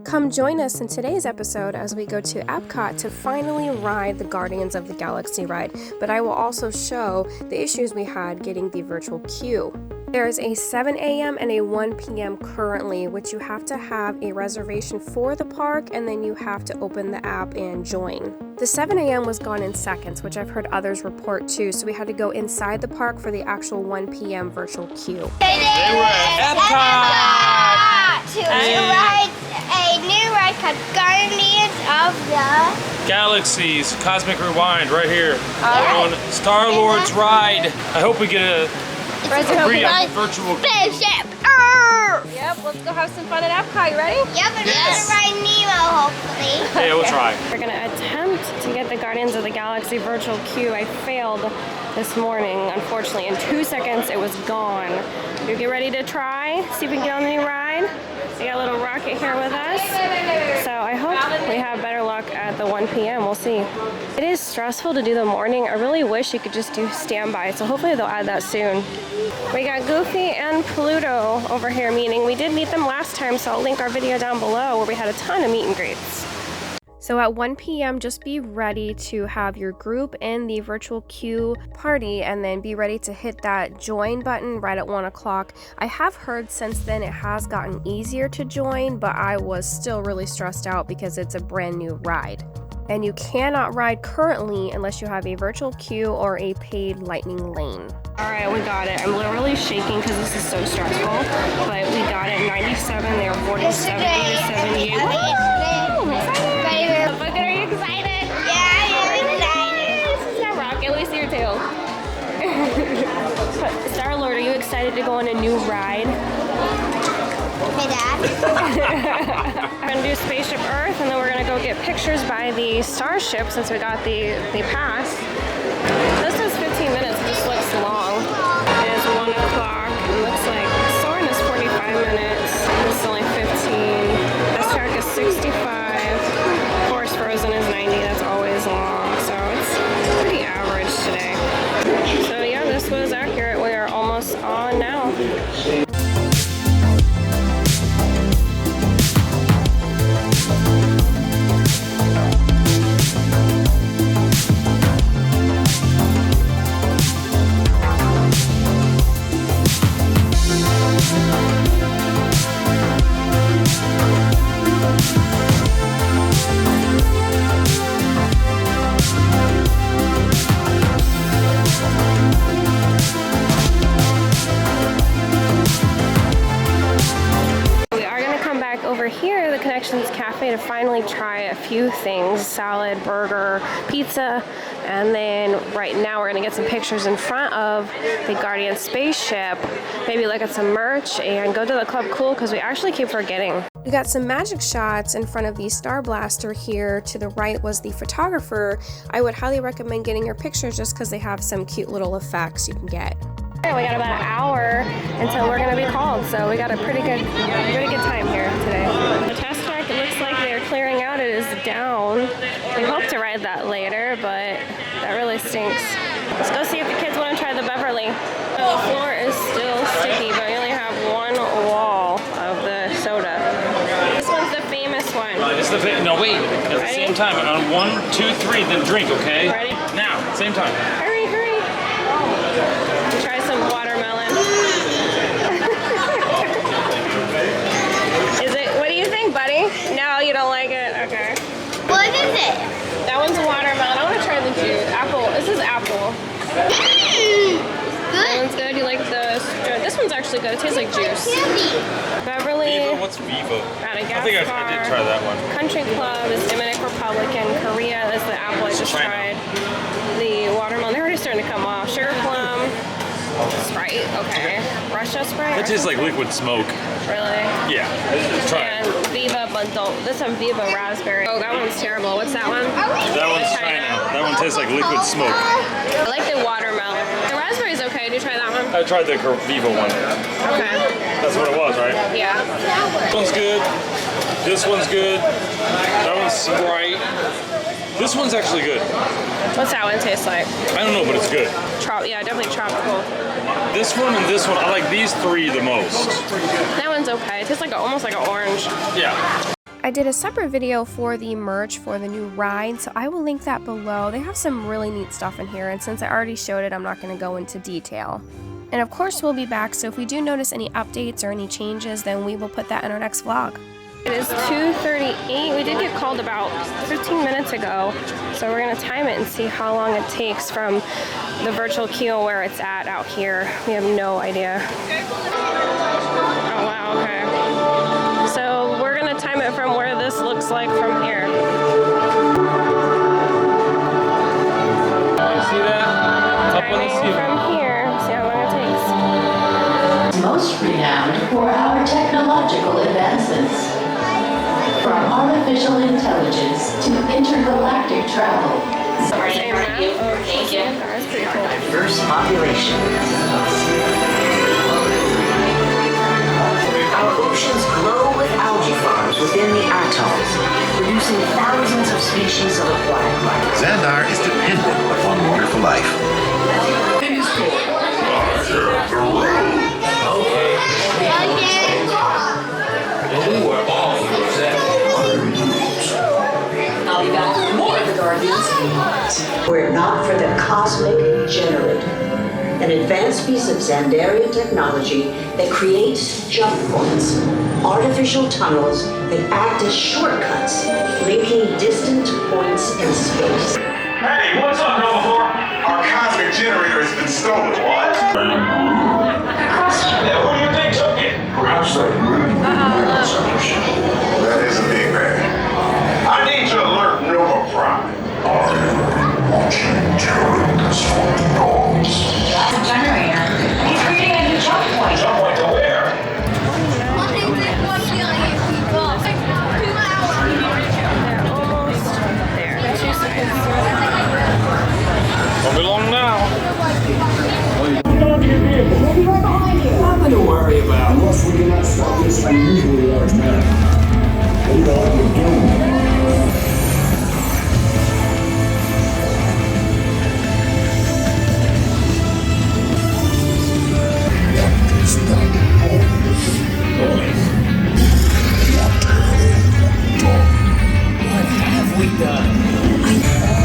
Come join us in today's episode as we go to Epcot to finally ride the Guardians of the Galaxy ride, but I will also show the issues we had getting the virtual queue. There is a 7 a.m. and a 1 p.m. currently, which you have to have a reservation for the park, and then you have to open the app and join. The 7 a.m. was gone in seconds, which I've heard others report too, so we had to go inside the park for the actual 1 p.m. virtual queue. They were at Epcot! To ride a new ride called Guardians of the Galaxies Cosmic Rewind right here on Star-Lord's ride. I hope we get a free virtual spaceship. Yep, let's go have some fun at Epcot. You ready? Yep, and we're gonna ride Nemo, hopefully. Yeah, we'll try. We're gonna attempt to get the Guardians of the Galaxy virtual queue. I failed this morning, unfortunately. In 2 seconds, it was gone. You get ready to try? See if we can get on the new ride? We got a little rocket here with us. So I hope we have better luck at the 1 p.m. We'll see. It is stressful to do the morning. I really wish you could just do standby. So hopefully they'll add that soon. We got Goofy and Pluto over here meeting. We did meet them last time, so I'll link our video down below where we had a ton of meet and greets. So at 1 p.m., just be ready to have your group in the virtual queue party and then be ready to hit that join button right at 1 o'clock. I have heard since then it has gotten easier to join, but I was still really stressed out because it's a brand new ride. And you cannot ride currently unless you have a virtual queue or a paid lightning lane. All right, we got it. I'm literally shaking because this is so stressful, but we got it. 97, they were 47, 87, Look, are you excited? Yeah, I'm excited. This is a rocket. Let me see your tail. Star-Lord, are you excited to go on a new ride? Hey, Dad. We're gonna do Spaceship Earth, and then we're gonna go get pictures by the Starship since we got the pass. This is 15 minutes. It just looks long. It is 1 o'clock. It looks like Soarin' is 45 minutes. This is only 15. This track is 65. Frozen is 90, that's always long, so it's pretty average today. So yeah, this was accurate. We are almost on now. Here, the Connections Cafe, to finally try a few things: salad, burger, pizza, and then right now we're gonna get some pictures in front of the Guardian spaceship, maybe look at some merch and go to the Club Cool because we actually keep forgetting. We got some magic shots in front of the Star Blaster here. To the right was the photographer. I would highly recommend getting your pictures just because they have some cute little effects you can get. We got about an hour until we're going to be called, so we got a pretty good time here today. The test track, it looks like they're clearing out. It is down. We hope to ride that later, but that really stinks. Let's go see if the kids want to try the Beverly. The floor is still sticky, but we only have one wall of the soda. This one's the famous one. No, wait. At the same time. On 1, 2, 3, then drink, okay? Ready? Now, same time. Hurry, hurry. Try some watermelon. What do you think, buddy? No, you don't like it? Okay. What is it? That one's watermelon. I want to try the juice. Apple. This is apple. Good. That one's good. You like this one's actually good. It tastes like juice. Beverly. Viva? What's Viva? Madagascar. I think I did try that one. Country Club is Dominican Republic, and Korea is the apple I just tried. The watermelon, they're already starting to come off. Sugar plum. Sprite, okay. Russia Sprite? It tastes like liquid smoke. Really? Yeah. Try And it. Viva Bundle. This one, Viva Raspberry. Oh, that one's terrible. What's that one? That one's China. That one tastes like liquid smoke. I like the watermelon. The raspberry's okay. Did you try that one? I tried the Viva one. Okay. That's what it was, right? Yeah. This one's good. This one's good. That one's Sprite. This one's actually good. What's that one taste like? I don't know, but it's good. Yeah, definitely tropical. This one and this one, I like these three the most. That one's okay. It tastes like almost like an orange. Yeah. I did a separate video for the merch for the new ride, so I will link that below. They have some really neat stuff in here, and since I already showed it, I'm not going to go into detail. And of course, we'll be back, so if we do notice any updates or any changes, then we will put that in our next vlog. It is 2:38. We did get called about 15 minutes ago, so we're going to time it and see how long it takes from the virtual queue where it's at out here. We have no idea. Oh, wow, okay. So we're going to time it from where this looks like from here. See that? Up on the ceiling. From here, see how long it takes. Most renowned for our technological advancements. From artificial intelligence to intergalactic travel. Thank you. That's pretty cool. Diverse population. Our oceans glow with algae farms within the atolls, producing thousands of species of aquatic life. Xandar is dependent upon water for life. I'll be back with more of the Guardians. Were it not for the Cosmic Generator, an advanced piece of Xandarian technology that creates jump points, artificial tunnels that act as shortcuts, linking distant points in space. Hey, what's up, Nova 4? Our cosmic generator has been stolen. What? Yeah, who do you think took it? Perhaps that That is a big man. I need to alert Nova Prime. Watching during this fucking dogs. That's a generator. He's creating a new jump point. Jump point to where? Won't be long now. Nothing to worry about. Unless we cannot stop this unusually large man. What are you doing? What have we done?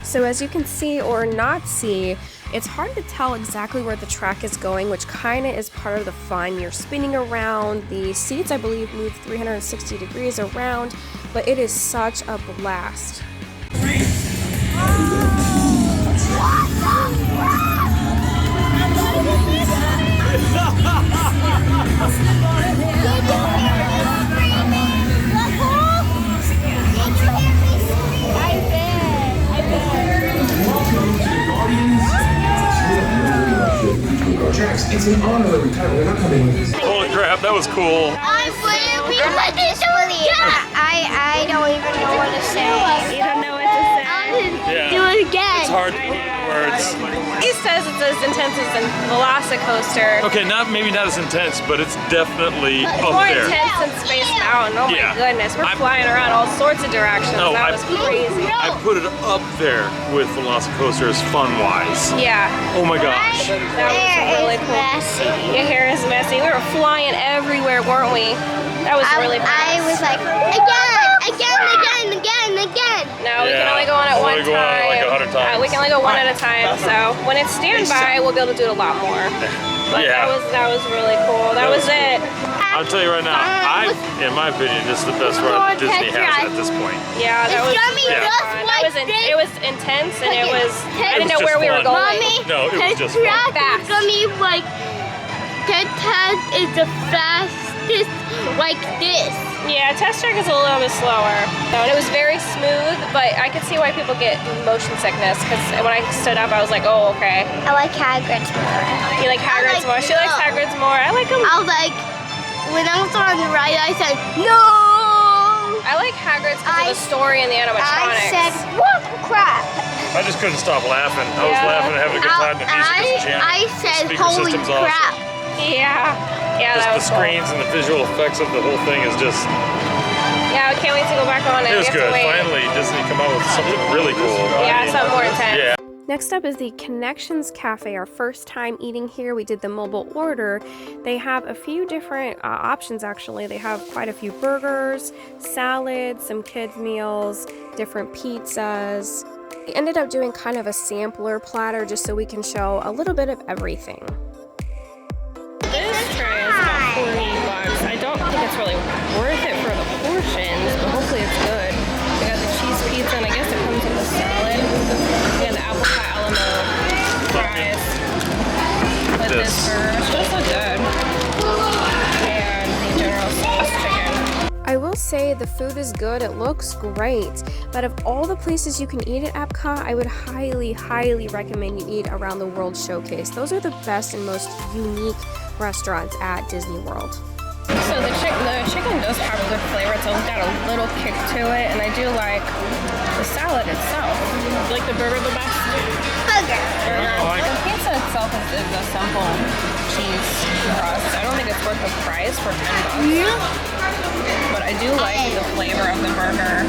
So as you can see or not see, it's hard to tell exactly where the track is going, which kind of is part of the fun. You're spinning around. The seats, I believe, move 360 degrees around, but it is such a blast. It's an honorary title. We're not coming with this. Holy crap, that was cool. I don't even know what to say. You don't know what to say. Yeah. Do it again. It's hard to put words. He says it's as intense as the Velocicoaster. Okay, maybe not as intense, but it's definitely up More there. intense than Space Mountain. Oh Yeah. my goodness, we're flying around all sorts of directions. No, That was crazy. I put it up there with Velocicoasters fun-wise. Yeah, Oh my gosh. that was really cool. Messy. Your hair is messy. We were flying everywhere, weren't we? That was really fun. I was like, again. No, we can Yeah, only go on at one only go on time. like 100 times. We can only go one at a time. So when it's standby, we'll be able to do it a lot more. But Yeah. that was really cool. That was it. I'll tell you right now, in my opinion, this is the best ride Disney has at this point. Yeah, that was gonna be Yeah. just fun. like It was intense and it was. I didn't know just where we were fun. going. Mommy, No, it was just track fun. is gonna be like 10 is the fastest like this. Yeah, test track is a little bit slower. And it was very smooth, but I could see why people get motion sickness because when I stood up, I was like, oh, okay. I like Hagrid's more. You like Hagrid's like more? She likes no. Hagrid's more. I like him. I was like, when I was on the ride, I said, no! I like Hagrid's because of the story and the animatronics. I said, what crap? I just couldn't stop laughing. I was laughing and having a good time. The music was jamming. I said, the speaker holy system's crap. awesome. Yeah. Yeah, Just that the was screens and the visual effects of the whole thing is just, cool. Yeah, I can't wait to go back on it. it was We have to good. wait. Finally, Disney come out with something really cool. Yeah, something more intense. Yeah. Next up is the Connections Cafe, our first time eating here. We did the mobile order. They have a few different options actually. They have quite a few burgers, salads, some kids meals, different pizzas. We ended up doing kind of a sampler platter just so we can show a little bit of everything. This tray is about $40. I don't think it's really worth it for the portions, but hopefully it's good. We got the cheese pizza, and I guess it comes with a salad. We got the apple pie a la mode fries with this burger, which does look good, and the General Sauce chicken. I will say the food is good. It looks great, but of all the places you can eat at Epcot, I would highly, highly recommend you eat around the World Showcase. Those are the best and most unique restaurants at Disney World. So the chicken does have a good flavor. It's got a little kick to it, and I do like the salad itself. You like the burger the best? Burger. The pizza itself is a simple cheese crust. I don't think it's worth the price for $10. But I do like the flavor of the burger,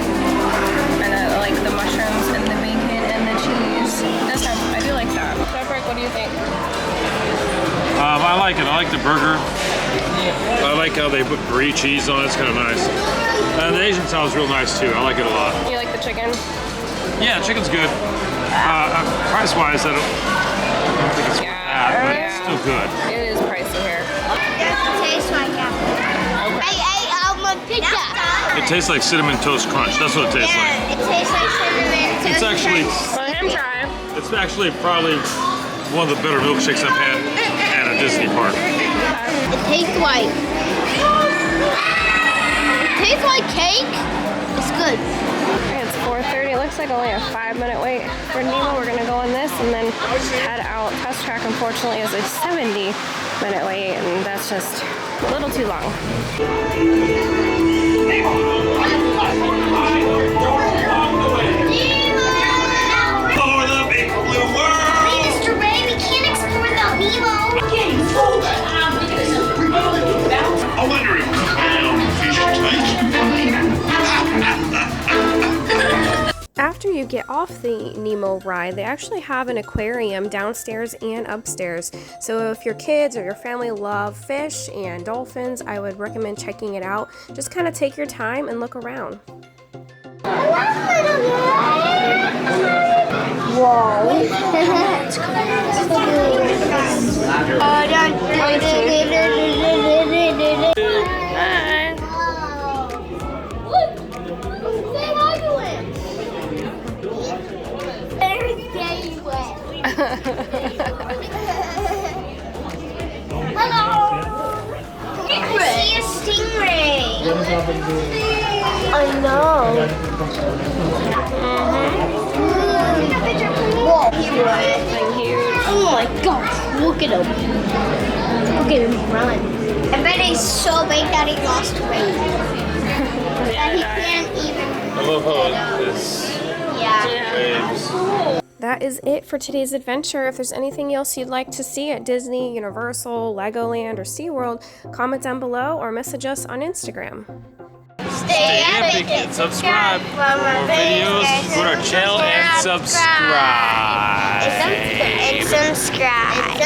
and I like the mushrooms and the bacon and the cheese. I do like that. Pepper, what do you think? I like it. I like the burger. I like how they put brie cheese on it. It's kind of nice. And the Asian salad's real nice too. I like it a lot. You like the chicken? Yeah, chicken's good. Price-wise, I don't think it's worth that, but it's still good. It is pricey here. It tastes like apple. I ate all my pizza. It tastes like Cinnamon Toast Crunch. That's what it tastes like. Yeah, it tastes like cinnamon toast. It's actually, Let him try. it's actually probably one of the better milkshakes I've had at a Disney park. It tastes like cake. It's good. It's 4:30. It looks like only a 5-minute wait for Nemo. We're gonna go on this and then head out. Test track, unfortunately, is a 70-minute wait, and that's just a little too long. For the big blue world. Mr. Ray, we can't explore without Nemo. I wonder if clownfish taste. After you get off the Nemo ride, they actually have an aquarium downstairs and upstairs. So if your kids or your family love fish and dolphins, I would recommend checking it out. Just kind of take your time and look around. Hello. I see a stingray. I know. Oh my gosh, look at him. Look at him run. I bet he's so big that he lost weight. That he can't even. I love how it is. Yeah. That is it for today's adventure. If there's anything else you'd like to see at Disney, Universal, Legoland, or SeaWorld, comment down below or message us on Instagram. Stay epic and subscribe for more videos. Go to our channel and subscribe. And subscribe.